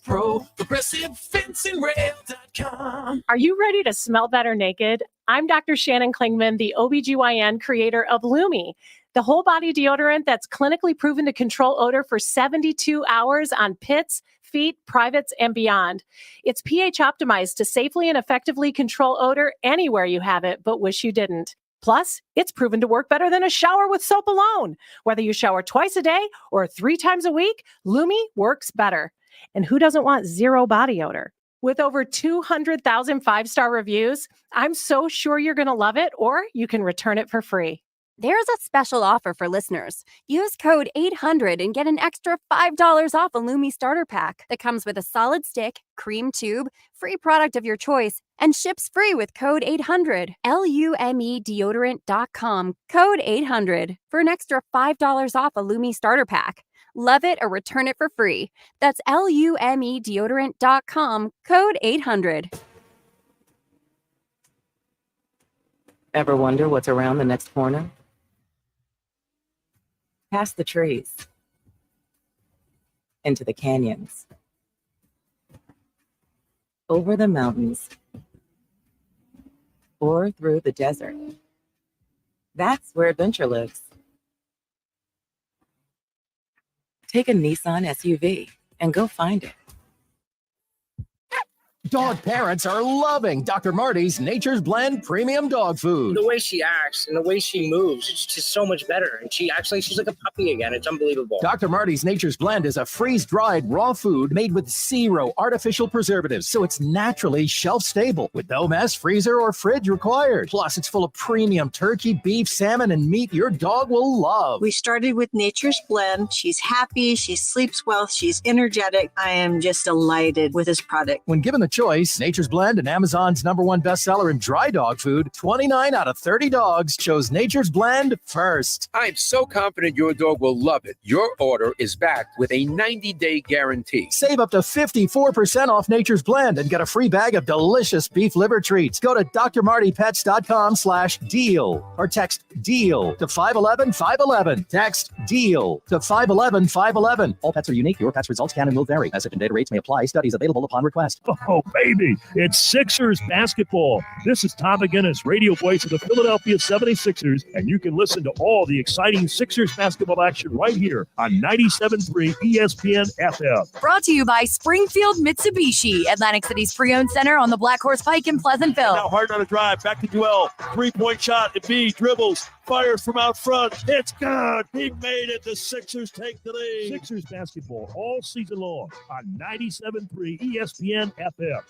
ProgressiveFenceandRail.com. Are you ready to smell better naked? I'm Dr. Shannon Klingman, the OBGYN creator of Lumi, the whole body deodorant that's clinically proven to control odor for 72 hours on pits, feet, privates, and beyond. It's pH optimized to safely and effectively control odor anywhere you have it, but wish you didn't. Plus, it's proven to work better than a shower with soap alone. Whether you shower twice a day or 3 times a week, Lumi works better. And who doesn't want zero body odor? With over 200,000 5-star reviews, I'm so sure you're going to love it, or you can return it for free. There's a special offer for listeners. Use code 800 and get an extra $5 off a Lumi starter pack that comes with a solid stick, cream tube, free product of your choice, and ships free with code 800. LumeDeodorant.com, code 800 for an extra $5 off a Lumi starter pack. Love it or return it for free. That's LumeDeodorant.com, code 800. Ever wonder what's around the next corner? Past the trees, into the canyons, over the mountains, or through the desert. That's where adventure lives. Take a Nissan SUV and go find it. Dog parents are loving Dr. Marty's Nature's Blend Premium Dog Food. The way she acts and the way she moves, it's just so much better. And she's like a puppy again. It's unbelievable. Dr. Marty's Nature's Blend is a freeze-dried raw food made with 0 artificial preservatives, so it's naturally shelf-stable with no mess, freezer, or fridge required. Plus, it's full of premium turkey, beef, salmon, and meat your dog will love. We started with Nature's Blend. She's happy, she sleeps well, she's energetic. I am just delighted with this product. When given the choice. Nature's Blend and Amazon's #1 bestseller in dry dog food. 29 out of 30 dogs chose Nature's Blend first. I'm so confident your dog will love it. Your order is backed with a 90-day guarantee. Save up to 54% off Nature's Blend and get a free bag of delicious beef liver treats. Go to drmartypets.com/deal or text DEAL to 511-511. Text DEAL to 511-511. All pets are unique. Your pet's results can and will vary. Message and data rates may apply. Studies available upon request. Oh, baby, it's Sixers basketball. This is Tom McGinnis, radio voice of the Philadelphia 76ers, and you can listen to all the exciting Sixers basketball action right here on 97.3 ESPN FM. Brought to you by Springfield Mitsubishi, Atlantic City's pre-owned center on the Black Horse Pike in Pleasantville. Now Harden on a drive, back to Joel, three-point shot, Embiid dribbles, fires from out front, it's good, he made it, the Sixers take the lead. Sixers basketball all season long on 97.3 ESPN FM.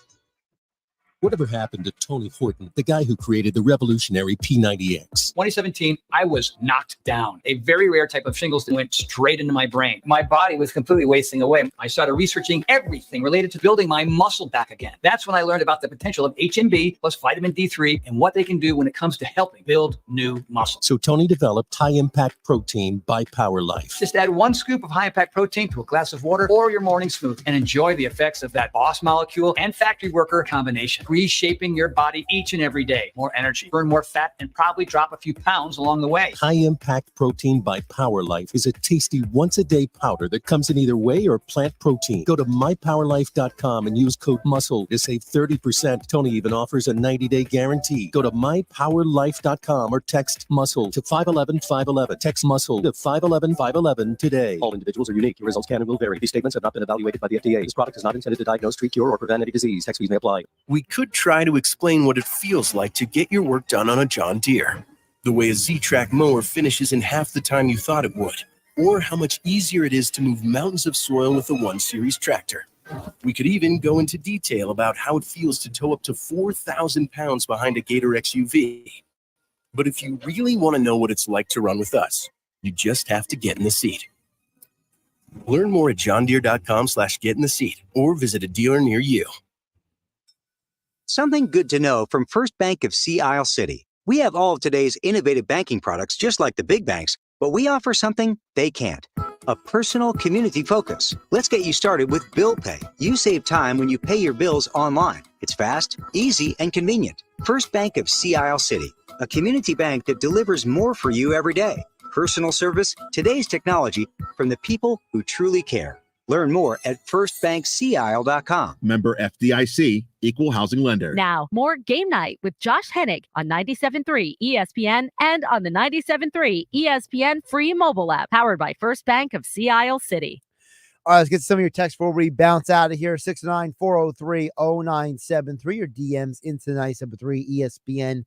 Whatever happened to Tony Horton, the guy who created the revolutionary P90X? 2017, I was knocked down. A very rare type of shingles that went straight into my brain. My body was completely wasting away. I started researching everything related to building my muscle back again. That's when I learned about the potential of HMB plus vitamin D3 and what they can do when it comes to helping build new muscle. So Tony developed high-impact protein by Power Life. Just add 1 scoop of high-impact protein to a glass of water or your morning smoothie and enjoy the effects of that boss molecule and factory worker combination. Reshaping your body each and every day. More energy, burn more fat, and probably drop a few pounds along the way. High-impact protein by Power Life is a tasty once-a-day powder that comes in either whey or plant protein. Go to mypowerlife.com and use code MUSCLE to save 30%. Tony even offers a 90-day guarantee. Go to mypowerlife.com or text MUSCLE to 511-511. Text MUSCLE to 511-511 today. All individuals are unique. Your results can and will vary. These statements have not been evaluated by the FDA. This product is not intended to diagnose, treat, cure, or prevent any disease. Tax fees may apply. We could try to explain what it feels like to get your work done on a John Deere. The way a Z-Track mower finishes in half the time you thought it would. Or how much easier it is to move mountains of soil with a 1 Series tractor. We could even go into detail about how it feels to tow up to 4,000 pounds behind a Gator XUV. But if you really want to know what it's like to run with us, you just have to get in the seat. Learn more at johndeere.com/get-in-the-seat or visit a dealer near you. Something good to know from First Bank of Sea Isle City. We have all of today's innovative banking products just like the big banks, but we offer something they can't. A personal community focus. Let's get you started with Bill Pay. You save time when you pay your bills online. It's fast, easy, and convenient. First Bank of Sea Isle City. A community bank that delivers more for you every day. Personal service, today's technology, from the people who truly care. Learn more at firstbankseaisle.com. Member FDIC, equal housing lender. Now, more Game Night with Josh Hennig on 97.3 ESPN and on the 97.3 ESPN free mobile app, powered by First Bank of Sea Isle City. All right, let's get some of your texts before we bounce out of here. 694030973. Your DMs into the 97.3 ESPN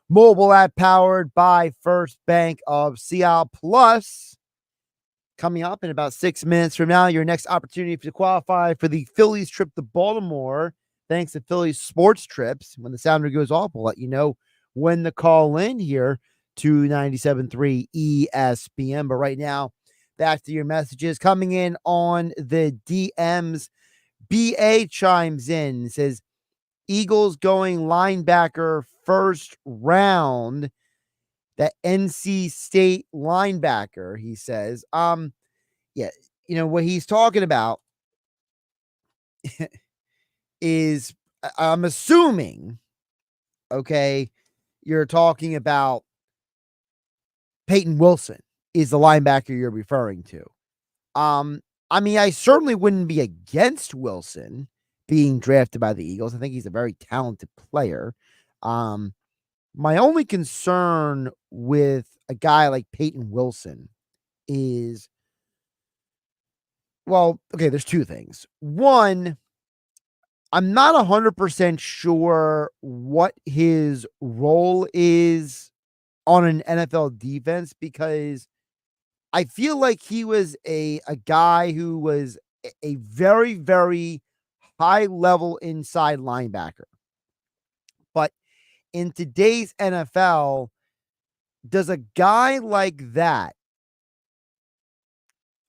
mobile app, powered by First Bank of Sea Isle. Plus, coming up in about 6 minutes from now, your next opportunity to qualify for the Phillies trip to Baltimore, thanks to Phillies Sports Trips. When the sounder goes off, we'll let you know when to call in here to 97.3 ESPN. But right now, back to your messages coming in on the DMs. BA chimes in and says, Eagles going linebacker first round. That NC State linebacker, he says. Yeah, you know, what he's talking about is, I'm assuming, okay, you're talking about Peyton Wilson is the linebacker you're referring to. I mean, I certainly wouldn't be against Wilson being drafted by the Eagles. I think he's a very talented player. My only concern with a guy like Peyton Wilson is, well, okay, there's two things. One, I'm not 100% sure what his role is on an NFL defense, because I feel like he was a guy who was a very, very high level inside linebacker. But in today's NFL, does a guy like that,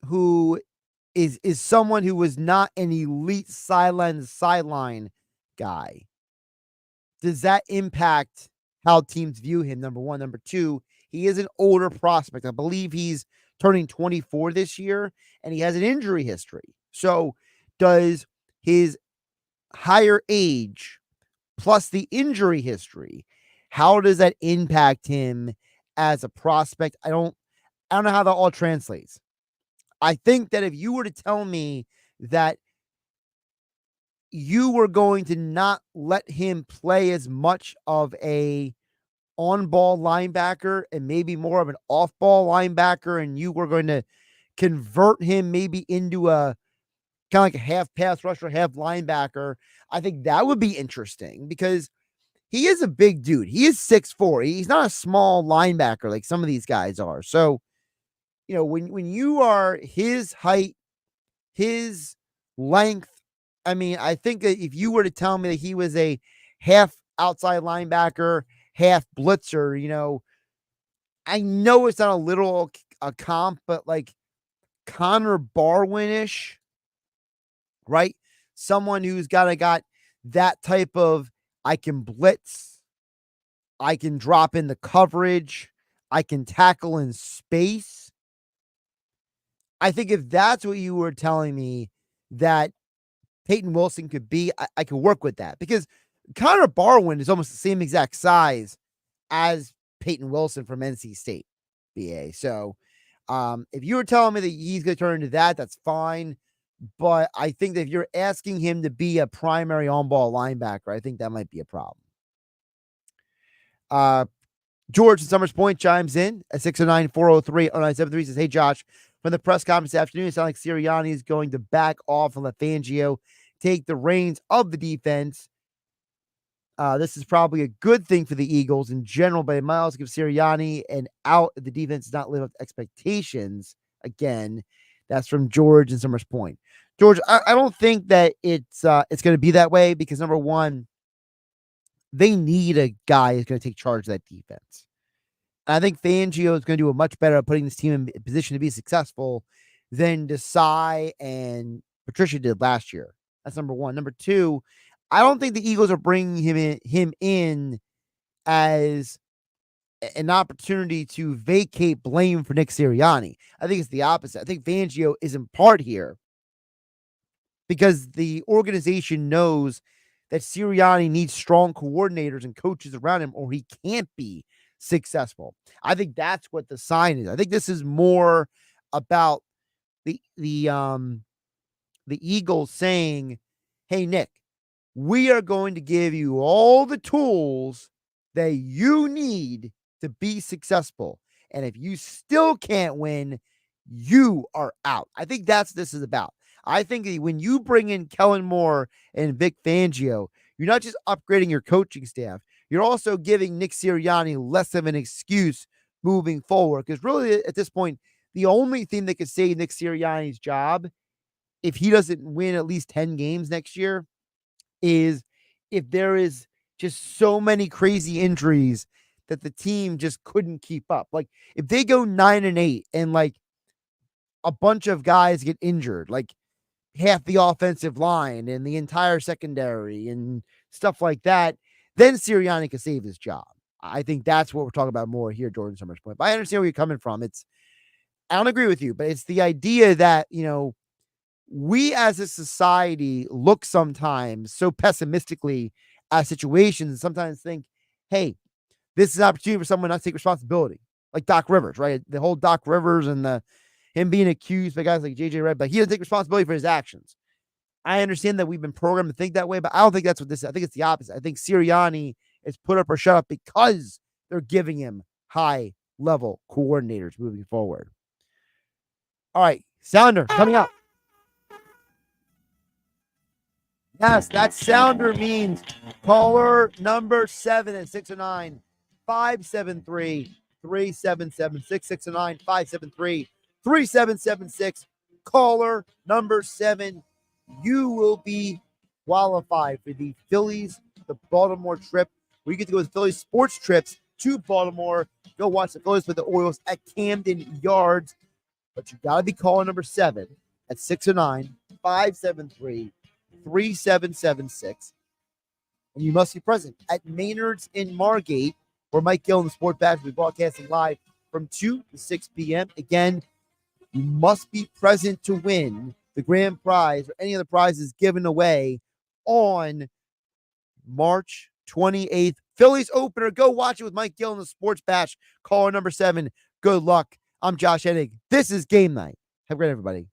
who is someone who was not an elite sideline guy, does that impact how teams view him? Number one. Number two, he is an older prospect. I believe he's turning 24 this year, and he has an injury history. So does his higher age plus the injury history, how does that impact him as a prospect? I don't know how that all translates. I think that if you were to tell me that you were going to not let him play as much of a on-ball linebacker and maybe more of an off-ball linebacker, and you were going to convert him maybe into a kind of like a half pass rusher, half linebacker, I think that would be interesting because he is a big dude. He is 6'4". He's not a small linebacker like some of these guys are. So, when you are his height, his length, I mean, I think that if you were to tell me that he was a half outside linebacker, half blitzer, I know it's not a comp, but like Connor Barwin-ish, right? Someone who's got that type of, I can blitz, I can drop in the coverage, I can tackle in space. I think if that's what you were telling me that Peyton Wilson could be, I could work with that because Connor Barwin is almost the same exact size as Peyton Wilson from NC State, BA. So if you were telling me that he's going to turn into that, that's fine. But I think that if you're asking him to be a primary on-ball linebacker, I think that might be a problem. George in Summers Point chimes in at 609-403-0973. Says, hey, Josh, from the press conference this afternoon, it sounds like Sirianni is going to back off and let Fangio take the reins of the defense. This is probably a good thing for the Eagles in general, but it might also give Sirianni an out if the defense does not live up to expectations. Again, that's from George in Summers Point. George, I don't think that it's going to be that way because, number one, they need a guy who's going to take charge of that defense. And I think Fangio is going to do a much better at putting this team in position to be successful than Desai and Patricia did last year. That's number one. Number two, I don't think the Eagles are bringing him in as an opportunity to vacate blame for Nick Sirianni. I think it's the opposite. I think Fangio is in part here because the organization knows that Sirianni needs strong coordinators and coaches around him or he can't be successful. I think that's what the sign is. I think this is more about the Eagles saying, hey, Nick, we are going to give you all the tools that you need to be successful. And if you still can't win, you are out. I think that's what this is about. I think that when you bring in Kellen Moore and Vic Fangio, you're not just upgrading your coaching staff, you're also giving Nick Sirianni less of an excuse moving forward. Because really, at this point, the only thing that could save Nick Sirianni's job, if he doesn't win at least 10 games next year, is if there is just so many crazy injuries that the team just couldn't keep up. Like if they go 9-8 and like a bunch of guys get injured, like half the offensive line and the entire secondary and stuff like that, then Sirianni can save his job. I think that's what we're talking about more here, Jordan Summers Point. But I understand where you're coming from. I don't agree with you, but it's the idea that, we as a society look sometimes so pessimistically at situations and sometimes think, hey, this is an opportunity for someone not to take responsibility. Like Doc Rivers, right? The whole Doc Rivers and him being accused by guys like JJ Redd, but he doesn't take responsibility for his actions. I understand that we've been programmed to think that way, but I don't think that's what this is. I think it's the opposite. I think Sirianni is put up or shut up because they're giving him high level coordinators moving forward. All right, Sounder coming up. Yes, that sounder means caller number 7 at 609-573-3776. 609-573-3776. Caller number 7. You will be qualified for the Phillies, the Baltimore trip, where you get to go with Phillies sports trips to Baltimore. Go watch the Phillies with the Orioles at Camden Yards. But you got to be calling number 7 at 609-573-3776. and you must be present at Maynard's in Margate, where Mike Gill and the Sport Bash will be broadcasting live from 2 to 6 p.m. Again, you must be present to win the grand prize or any other prizes given away on March 28th. Phillies opener. Go watch it with Mike Gill and the Sports Bash. Caller number 7. Good luck. I'm Josh Hennig. This is Game Night. Have a great everybody.